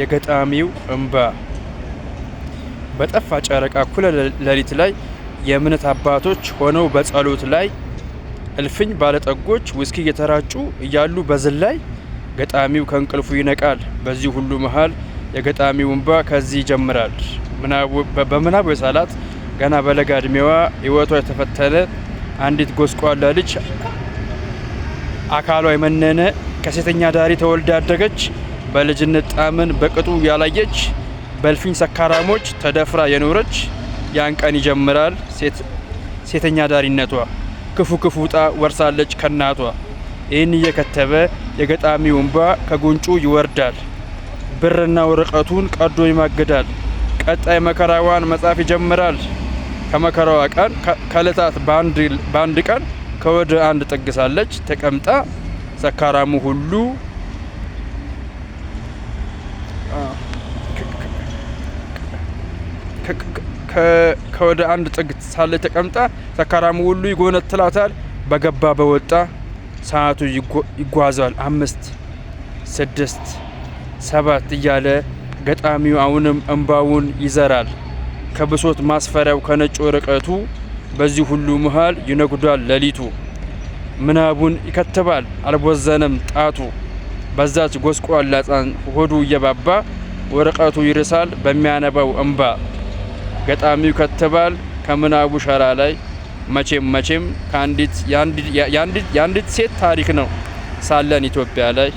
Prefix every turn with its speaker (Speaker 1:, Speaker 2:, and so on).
Speaker 1: የገጣሚው እንባ በጠፋ ጨረቃ እኩለ ሌሊት ላይ የእምነት አባቶች ሆነው በጸሎት ላይ እልፍኝ ባለጠጎች ውስኪ እየተራጩ እያሉ በዝላይ ገጣሚው ከእንቅልፉ ይነቃል። በዚህ ሁሉ መሃል የገጣሚው እንባ ከዚህ ይጀምራል። በምናቡ የሳላት ገና በለጋ እድሜዋ ሕይወቷ የተፈተነ አንዲት ጎስቋላ ልጅ አካሏ የመነነ ከሴተኛ ዳሪ ተወልዳ ያደገች በልጅነት ጣዕምን በቅጡ ያላየች በእልፍኝ ሰካራሞች ተደፍራ የኖረች ያን ቀን ይጀምራል ሴተኛ ዳሪነቷ። ክፉ ክፉ ጣ ወርሳለች ከናቷ። ይህን እየከተበ የገጣሚው እንባ ከጉንጩ ይወርዳል። ብርና ወረቀቱን ቀዶ ይማግዳል። ቀጣይ መከራዋን መጻፍ ይጀምራል። ከመከራዋ ቀን ከዕለታት በአንድ ቀን ከወደ አንድ ጥግ ሳለች ተቀምጣ ሰካራሙ ሁሉ ከወደ አንድ ጥግ ሳለች ተቀምጣ ሰካራሙ ሁሉ ይጎነትላታል። በገባ በወጣ ሰዓቱ ይጓዛል 5 6 7 እያለ ገጣሚው አሁንም እንባውን ይዘራል። ከብሶት ማስፈሪያው ከነጭ ወረቀቱ በዚህ ሁሉ መሃል ይነጉዳል ሌሊቱ። ምናቡን ይከትባል አልቦዘነም ጣቱ። በዛች ጎስቋላ ሕፃን ሆዱ እየባባ ወረቀቱ ይርሳል በሚያነባው እንባ። ገጣሚው ይከትባል ከምናቡ ሸራ ላይ መቼም የአንዲት ሴት ታሪክ ነው ሳለን ኢትዮጵያ ላይ